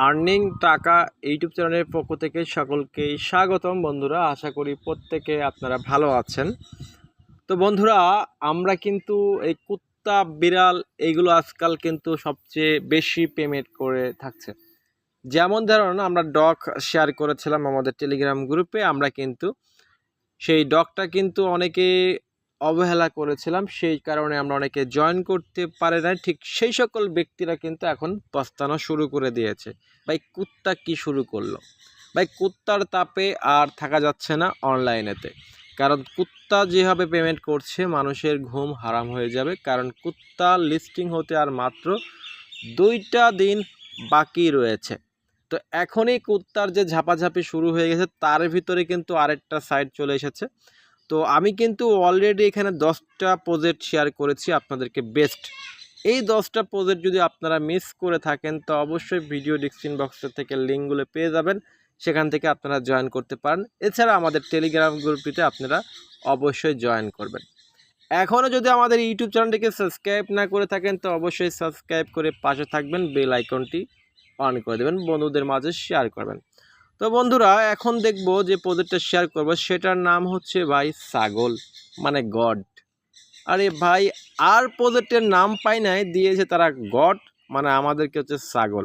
Earning টাকা YouTube চ্যানেলের পক্ষ থেকে সকলকেই স্বাগতম বন্ধুরা। আশা করি প্রত্যেকে আপনারা ভালো আছেন। তো বন্ধুরা, আমরা কিন্তু এই কুত্তা বিড়াল এইগুলো আজকাল কিন্তু সবচেয়ে বেশি পেমেন্ট করে থাকছে। যেমন ধরুন, আমরা ডগ শেয়ার করেছিলাম আমাদের টেলিগ্রাম গ্রুপে, আমরা কিন্তু সেই ডগটা কিন্তু অনেকে অবহেলা করেছিলাম, সেই কারণে আমরা অনেকে জয়েন করতে পারে না। ঠিক সেই সকল ব্যক্তিরা কিন্তু এখন পস্তানো শুরু করে দিয়েছে, ভাই কুত্তা কি শুরু করলো। ভাই কুত্তার তাপে আর থাকা যাচ্ছে না অনলাইনেতে, কারণ কুত্তা যেভাবে পেমেন্ট করছে মানুষের ঘুম হারাম হয়ে যাবে। কারণ কুত্তা লিস্টিং হতে আর মাত্র 2টা দিন বাকি রয়েছে। তো এখনই কুত্তার যে ঝাপাঝাপি শুরু হয়ে গেছে, তার ভিতরে কিন্তু আরেকটা সাইট চলে এসেছে। তো আমি কিন্তু অলরেডি এখানে 10টা প্রজেক্ট শেয়ার করেছি আপনাদেরকে বেস্ট। এই 10টা প্রজেক্ট যদি আপনারা মিস করে থাকেন তো অবশ্যই ভিডিও ডিসক্রিপশন বক্সের থেকে লিঙ্কগুলো পেয়ে যাবেন, সেখান থেকে আপনারা জয়েন করতে পারেন। এছাড়া আমাদের টেলিগ্রাম গ্রুপটিতে আপনারা অবশ্যই জয়েন করবেন। এখনও যদি আমাদের ইউটিউব চ্যানেলটিকে সাবস্ক্রাইব না করে থাকেন তো অবশ্যই সাবস্ক্রাইব করে পাশে থাকবেন, বেল আইকনটি অন করে দেবেন, বন্ধুদের মাঝে শেয়ার করবেন। তো বন্ধুরা, এখন দেখব যে প্রজেক্টটা শেয়ার করব সেটার নাম হচ্ছে ভাই ছাগল, মানে গড। আরে ভাই, আর প্রজেক্টের নাম পাই নাই, দিয়েছে তারা গড, মানে আমাদেরকে হচ্ছে ছাগল।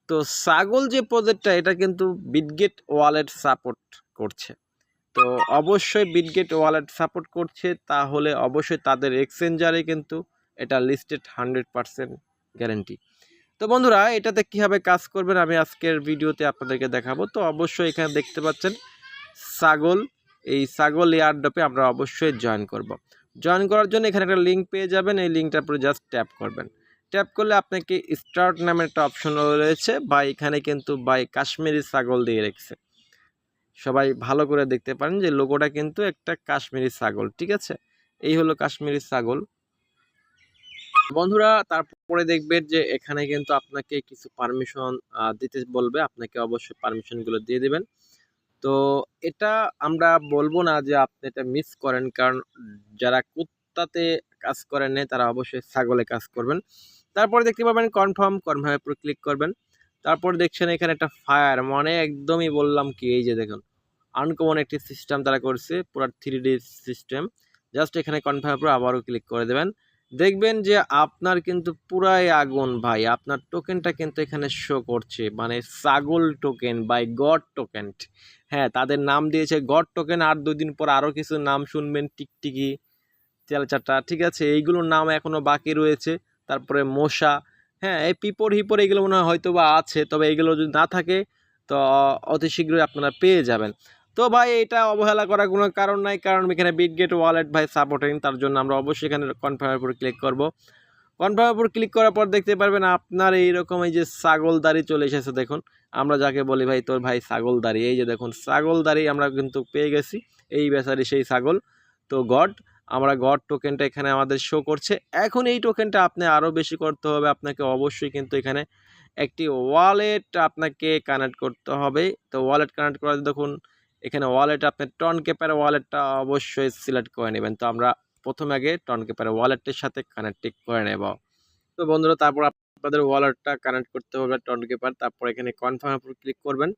তো ছাগল যে প্রজেক্টটা, এটা কিন্তু বিটগেট ওয়ালেট সাপোর্ট করছে। তো অবশ্যই বিটগেট ওয়ালেট সাপোর্ট করছে, তাহলে অবশ্যই তাদের এক্সচেঞ্জারে কিন্তু এটা লিস্টেড 100% গ্যারেন্টি। তো বন্ধুরা, এটাতে কীভাবে কাজ করবেন আমি আজকের ভিডিওতে আপনাদেরকে দেখাবো। তো অবশ্যই এখানে দেখতে পাচ্ছেন ছাগল, এই ছাগল এয়ারড্রপে আমরা অবশ্যই জয়েন করব। জয়েন করার জন্য এখানে একটা লিঙ্ক পেয়ে যাবেন, এই লিঙ্কটার উপরে জাস্ট ট্যাপ করবেন। ট্যাপ করলে আপনাকে স্টার্ট নামের একটা অপশন রয়েছে, বা এখানে কিন্তু বাই কাশ্মীরি ছাগল দিয়ে রেখেছে। সবাই ভালো করে দেখতে পারেন যে লোগোটা কিন্তু একটা কাশ্মীরি ছাগল, ঠিক আছে। এই হলো কাশ্মীরি ছাগল বন্ধুরা। তারপরে দেখবেন যে এখানে কিন্তু আপনাকে কিছু পারমিশন দিতে বলবে, আপনাকে অবশ্যই পারমিশনগুলো দিয়ে দেবেন। তো এটা আমরা বলবো না যে আপনি এটা মিস করেন, কারণ যারা কুত্তাতে কাজ করেন না তারা অবশ্যই ছাগলে কাজ করবেন। তারপরে দেখতে পাবেন কনফার্মের উপর ক্লিক করবেন। তারপর দেখছেন এখানে একটা ফায়ার, মানে একদমই বললাম কি, এই যে দেখুন আনকমন একটি সিস্টেম তারা করছে, পুরো 3D সিস্টেম। জাস্ট এখানে কনফার্মের উপর আবারও ক্লিক করে দেবেন। দেখবেন যে আপনার কিন্তু পুরাই আগুন ভাই, আপনার টোকেনটা কিন্তু এখানে শো করছে, মানে ছাগল টোকেন বাই গড টোকেন। হ্যাঁ, তাদের নাম দিয়েছে গড টোকেন। আর 2 দিন পর আরও কিছু নাম শুনবেন, টিকটিকি, তেলচাটা, ঠিক আছে, এইগুলোর নাম এখনও বাকি রয়েছে। তারপরে মশা, হ্যাঁ, এই পিপর হিপর এগুলো মনে হয় হয়তো বা আছে, তবে এগুলো যদি না থাকে তো অতি শীঘ্রই আপনারা পেয়ে যাবেন। তো ভাই এটা অবহেলা করার কোনো কারণ নাই, কারণ এখানে বিটগেট ওয়ালেট ভাই সাপোর্টিং, তার জন্য আমরা অবশ্যই এখানে কনফার্মের উপর ক্লিক করব। কনফার্মের উপর ক্লিক করার পর দেখতে পারবেন আপনার এইরকম এই যে ছাগলদারি চলে এসেছে। দেখুন আমরা যাকে বলি ভাই তোর ভাই ছাগলদারি, এই যে দেখুন ছাগলদারি আমরা কিন্তু পেয়ে গেছি, এই বেচারি সেই ছাগল। তো গড, আমরা গড টোকেনটা এখানে আমাদের শো করছে। এখন এই টোকেনটা আপনি আরও বেশি করতে হবে, আপনাকে অবশ্যই কিন্তু এখানে একটি ওয়ালেট আপনাকে কানেক্ট করতে হবে। তো ওয়ালেট কানেক্ট করা, দেখুন এখানে ওয়ালেট আপনি টনকেপার ওয়ালেটটা অবশ্যই সিলেক্ট করে নেবেন। তো আমরা প্রথমে আগে টনকেপার ওয়ালেটের সাথে কানেক্ট করে নেব। তো বন্ধুরা, তারপর আপনাদের ওয়ালেটটা কানেক্ট করতে হবে টনকেপার। তারপর এখানে কনফার্ম উপর ক্লিক করবেন।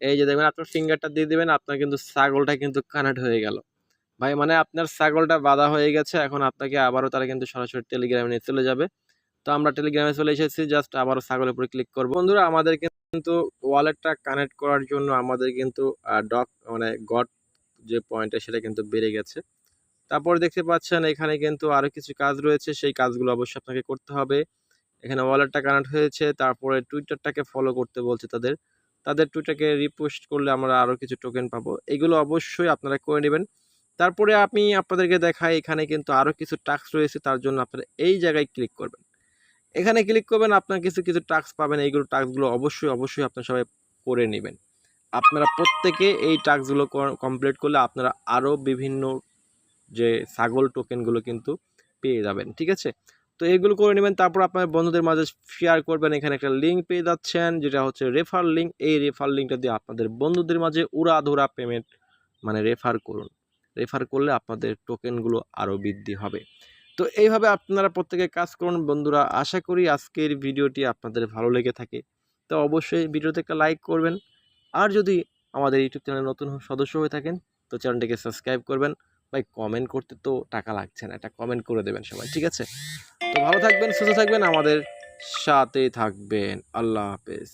এই যে দেখবেন আপনার ফিঙ্গারটা দিয়ে দেবেন, আপনার কিন্তু ছাগলটা কিন্তু কানেক্ট হয়ে গেল ভাই, মানে আপনার ছাগলটা বাঁধা হয়ে গেছে। এখন আপনাকে আবারও তারা কিন্তু সরাসরি টেলিগ্রামে নিয়ে চলে যাবে। তো আমরা টেলিগ্রামে চলে এসেছি, জাস্ট আবারও ছাগলের উপরে ক্লিক করব। বন্ধুরা, আমাদের কিন্তু ওয়ালেটটা কানেক্ট করার জন্য আমাদের কিন্তু ডক মানে গড যে পয়েন্টটা সেটা কিন্তু বেড়ে গেছে। তারপর দেখতে পাচ্ছেন এখানে কিন্তু আরও কিছু কাজ রয়েছে, সেই কাজগুলো অবশ্যই আপনাকে করতে হবে। এখানে ওয়ালেটটা কানেক্ট হয়েছে, তারপরে টুইটারটাকে ফলো করতে বলছে তাদের টুইটারকে রিপোস্ট করলে আমরা আরও কিছু টোকেন পাবো। এগুলো অবশ্যই আপনারা করে নেবেন। তারপরে আমি আপনাদেরকে দেখাই, এখানে কিন্তু আরও কিছু টাস্ক রয়েছে, তার জন্য আপনারা এই জায়গায় ক্লিক করবেন। এখানে ক্লিক করবেন, আপনার কিছু টাস্ক পাবেন। এইগুলো টাস্কগুলো অবশ্যই আপনারা সবাই করে নেবেন। আপনারা প্রত্যেকে এই টাস্কগুলো কমপ্লিট করলে আপনারা আরও বিভিন্ন যে ছাগল টোকেনগুলো কিন্তু পেয়ে যাবেন, ঠিক আছে। তো এইগুলো করে নেবেন, তারপর আপনার বন্ধুদের মাঝে শেয়ার করবেন। এখানে একটা লিঙ্ক পেয়ে যাচ্ছেন, যেটা হচ্ছে রেফার লিঙ্ক। এই রেফার লিঙ্কটা দিয়ে আপনাদের বন্ধুদের মাঝে উড়াধুরা পেমেন্ট মানে রেফার করুন। রেফার করলে আপনাদের টোকেনগুলো আরও বৃদ্ধি হবে। তো এইভাবে আপনারা প্রত্যেকে কাজ করুন বন্ধুরা। আশা করি আজকের ভিডিওটি আপনাদের ভালো লেগে থাকে। তো অবশ্যই ভিডিওতে একটা লাইক করবেন। আর যদি আমাদের ইউটিউব চ্যানেলে নতুন সদস্য হয়ে থাকেন তো চ্যানেলটিকে সাবস্ক্রাইব করবেন। ভাই কমেন্ট করতে তো টাকা লাগছে না, একটা কমেন্ট করে দেবেন সবাই, ঠিক আছে? তো ভালো থাকবেন, সুস্থ থাকবেন, আমাদের সাথেই থাকবেন। আল্লাহ হাফেজ।